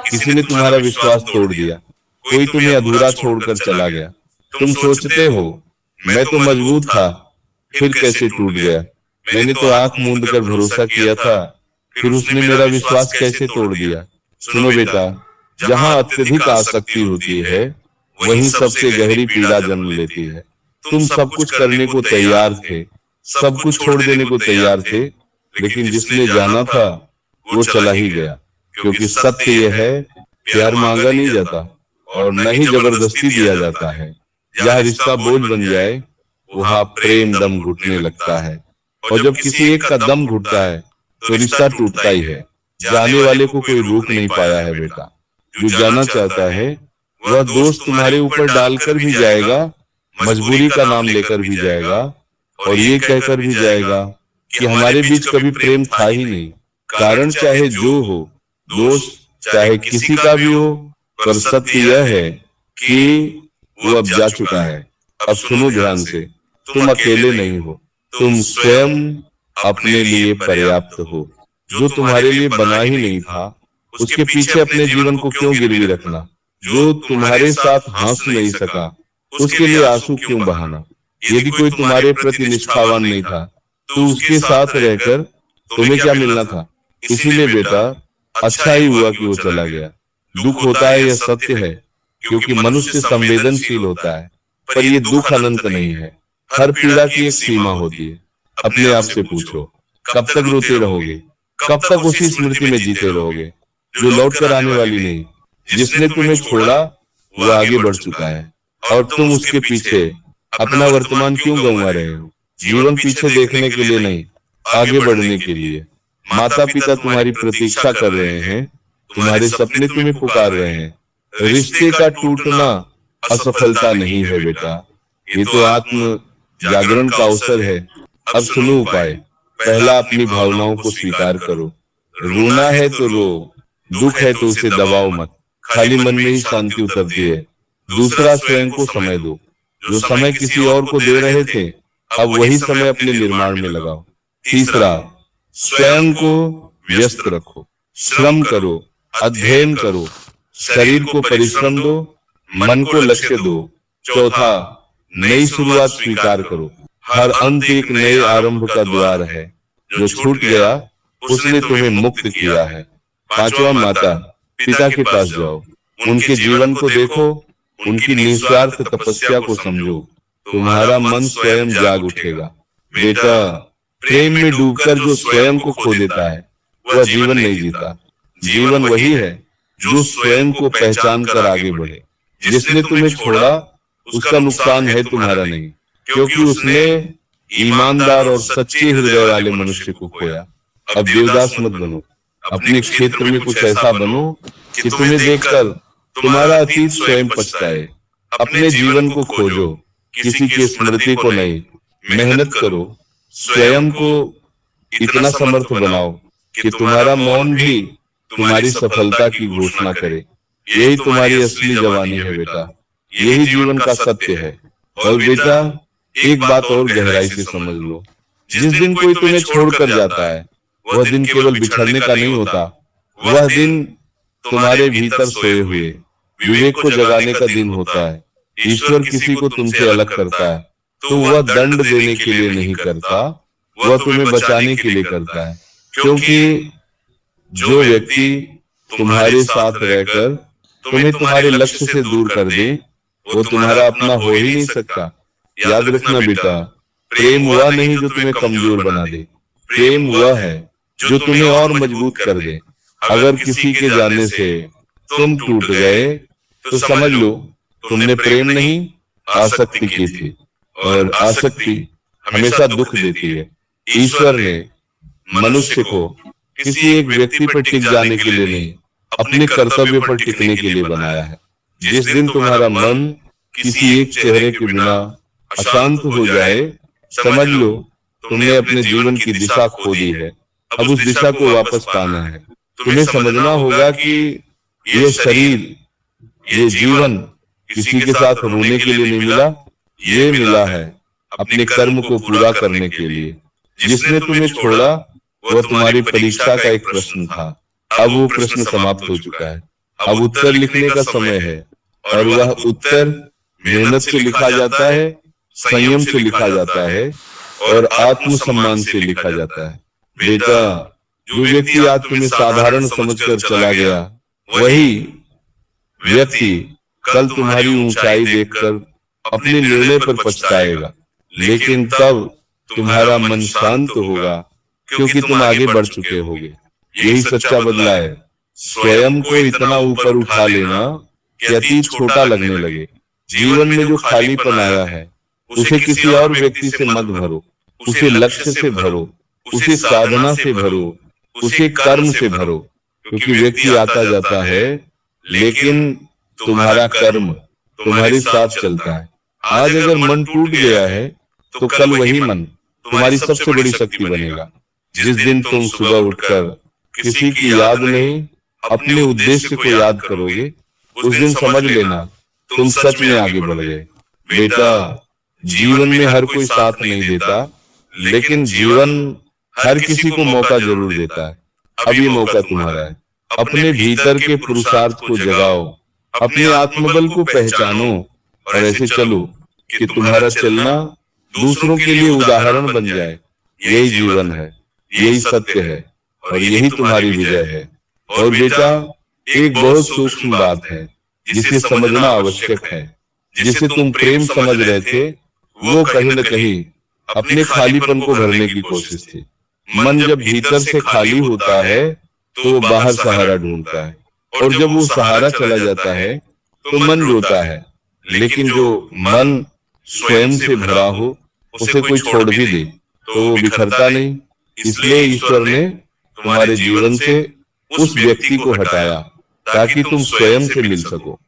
किसी ने तुम्हारा विश्वास तोड़ दिया, कोई तुम्हें अधूरा छोड़कर चला गया। तुम सोचते हो, मैं तो मजबूत था, फिर कैसे टूट गया। मैंने तो आंख मूंद कर भरोसा किया था, फिर उसने मेरा विश्वास कैसे तोड़ दिया। सुनो बेटा, जहां अत्यधिक आसक्ति होती है, वहीं सबसे गहरी पीड़ा जन्म लेती है। तुम सब कुछ करने को तैयार थे, सब कुछ छोड़ देने को तैयार थे, लेकिन जिसने जाना था वो चला ही गया। क्योंकि सत्य यह है, प्यार मांगा नहीं जाता और न ही जबरदस्ती दिया जाता है। जहाँ रिश्ता बोझ बन जाए, वहां प्रेम दम घुटने लगता है। और जब किसी एक का दम घुटता है तो रिश्ता टूटता ही है। जाने वाले को कोई रोक नहीं पाया है बेटा। जो जाना चाहता है वह दोष तुम्हारे ऊपर डालकर भी जाएगा, मजबूरी का नाम लेकर भी जाएगा, और ये कहकर भी जाएगा कि हमारे बीच कभी प्रेम था ही नहीं। कारण चाहे जो हो, दोष चाहे किसी का भी हो, पर सत्य यह है कि वो अब जा चुका है। अब सुनो ध्यान से, तुम अकेले नहीं हो, तुम स्वयं अपने लिए पर्याप्त हो। जो तुम्हारे लिए बना ही नहीं था, उसके पीछे अपने जीवन को क्यों गिरवी रखना। जो तुम्हारे साथ हंस नहीं सका, उसके लिए आंसू क्यों बहाना। यदि कोई तुम्हारे प्रति निष्ठावान नहीं था, तो उसके साथ रहकर तुम्हें क्या मिलना था। इसीलिए बेटा, अच्छा ही हुआ कि वो चला गया। दुख होता है, यह सत्य है, क्योंकि मनुष्य संवेदनशील होता है, पर यह दुख अनंत नहीं है। हर पीड़ा की एक सीमा होती है। अपने आप से पूछो, कब तक रोते रहोगे, कब तक उसी स्मृति में जीते रहोगे जो लौट कर आने वाली नहीं। जिसने तुम्हें छोड़ा वो आगे बढ़ चुका है, और तुम उसके पीछे अपना वर्तमान क्यों गंवा रहे हो। जीवन पीछे देखने के लिए नहीं, आगे बढ़ने के लिए। माता पिता तुम्हारी प्रतीक्षा कर रहे हैं, तुम्हारे सपने तुम्हें पुकार रहे हैं। रिश्ते का टूटना असफलता नहीं है बेटा, ये तो आत्म जागरण का अवसर है। अब सुनो उपाय। पहला, अपनी भावनाओं को स्वीकार करो। रोना है तो रो, दुख है तो उसे दबाओ मत, खाली मन में ही शांति उतरती है। दूसरा, स्वयं को समय दो। जो समय किसी और को दे रहे थे, अब वही समय अपने निर्माण में लगाओ। तीसरा, स्वयं को व्यस्त रखो, श्रम करो, अध्ययन करो, शरीर को परिश्रम दो, मन को लक्ष्य दो। चौथा, नई शुरुआत स्वीकार करो। हर अंत एक नए आरंभ का द्वार है। जो छूट गया उसने तुम्हें मुक्त किया है। पांचवा, माता पिता के पास जाओ, उनके जीवन को देखो, उनकी निस्वार्थ तपस्या को समझो। तुम्हारा मन स्वयं जाग उठेगा। बेटा, प्रेम में डूबकर जो स्वयं को खो देता है वह जीवन नहीं जीता। जीवन वही है जो स्वयं को पहचान कर आगे बढ़े। जिसने तुम्हें छोड़ा उसका नुकसान है तुम्हारा नहीं, क्योंकि उसने ईमानदार और सच्चे हृदय वाले मनुष्य को खोया। अब देवदास मत बनो, अपने क्षेत्र में कुछ ऐसा बनो कि तुम्हें देखकर तुम्हारा अतीत स्वयं पछताए। अपने जीवन को खोजो, किसी की स्मृति को नहीं। मेहनत करो, स्वयं को इतना समर्थ बनाओ कि तुम्हारा मौन भी तुम्हारी सफलता की घोषणा करे। यही तुम्हारी असली जवानी है बेटा, यही जीवन का सत्य है। और बेटा, एक बात और गहराई से समझ लो, जिस दिन कोई तुम्हें छोड़कर जाता है, वह दिन केवल बिछड़ने का नहीं होता, वह दिन तुम्हारे भीतर सोए हुए विवेक को जगाने का दिन होता है। ईश्वर किसी को तुमसे अलग करता है तो वह दंड देने के लिए नहीं करता, वह तुम्हें बचाने के लिए करता है। क्योंकि जो व्यक्ति तुम्हारे साथ रहकर तुम्हें तुम्हारे लक्ष्य से दूर कर दे, वो तुम्हारा अपना हो ही नहीं सकता। याद रखना बेटा, प्रेम वह नहीं जो तुम्हें कमजोर बना दे, प्रेम वह है जो तुम्हें और मजबूत कर दे। अगर किसी के जाने से तुम टूट गए तो समझ लो तुमने प्रेम नहीं, आसक्ति की थी, और आसक्ति हमेशा दुख देती है। ईश्वर ने मनुष्य को किसी एक व्यक्ति पर टिक जाने के लिए नहीं, अपने कर्तव्य पर टिकने के लिए बनाया है। जिस दिन तुम्हारा मन किसी एक चेहरे के बिना अशांत हो जाए, समझ लो तुमने अपने जीवन की दिशा खो दी है। अब उस दिशा को वापस पाना है। तुम्हें समझना होगा कि यह शरीर, ये जीवन किसी के साथ रोने के लिए नहीं मिला, ये मिला है अपने कर्म को पूरा करने के लिए। जिसने तुम्हें छोड़ा वह तुम्हारी परीक्षा का एक प्रश्न था, अब वो प्रश्न समाप्त हो चुका है। अब उत्तर लिखने का समय है, और वह उत्तर मेहनत से लिखा जाता है, संयम से लिखा जाता है और आत्मसम्मान से लिखा जाता है। बेटा, जो व्यक्ति आज तुम्हें साधारण समझकर चला गया, वही व्यक्ति कल तुम्हारी ऊंचाई देखकर अपने निर्णय पर पछताएगा। लेकिन तब तुम्हारा मन शांत होगा, क्योंकि तुम आगे बढ़ चुके होगे। यही सच्चा बदला है। स्वयं को इतना ऊपर उठा लेना कि अतीत छोटा लगने लगे। जीवन में जो खालीपन आया है, उसे किसी और व्यक्ति से मत भरो, उसे लक्ष्य से भरो, उसे साधना से भरो, उसे कर्म से भरो। क्योंकि व्यक्ति आता जाता है, लेकिन तुम्हारा कर्म तुम्हारे साथ चलता है। आज अगर मन टूट गया है, तो कल वही मन तुम्हारी सबसे बड़ी शक्ति बनेगा। जिस दिन तुम सुबह उठकर किसी की याद नहीं, अपने उद्देश्य को याद करोगे, उस दिन समझ लेना तुम सच में आगे बढ़ गए। बेटा, जीवन में हर कोई साथ नहीं देता, लेकिन जीवन हर किसी को मौका जरूर देता है। अब ये मौका तुम्हारा है। अपने भीतर के पुरुषार्थ को जगाओ, अपने आत्मबल को पहचानो और ऐसे चलो कि तुम्हारा चलना दूसरों के लिए उदाहरण बन जाए। यही जीवन है, यही सत्य है और यही तुम्हारी विजय है। और बेटा, एक बहुत सूक्ष्म बात है जिसे समझना आवश्यक है। जिसे तुम प्रेम समझ रहे थे, वो कहीं न कहीं अपने खालीपन को भरने की कोशिश थी। मन जब भीतर से खाली होता है, तो वो बाहर सहारा ढूंढता है, और जब वो सहारा चला जाता है, तो मन रोता है। लेकिन जो मन स्वयं से भरा हो, उसे कोई छोड़ भी दे तो वो बिखरता नहीं। इसलिए ईश्वर ने तुम्हारे जीवन से उस व्यक्ति को हटाया, ताकि तुम स्वयं से मिल सको।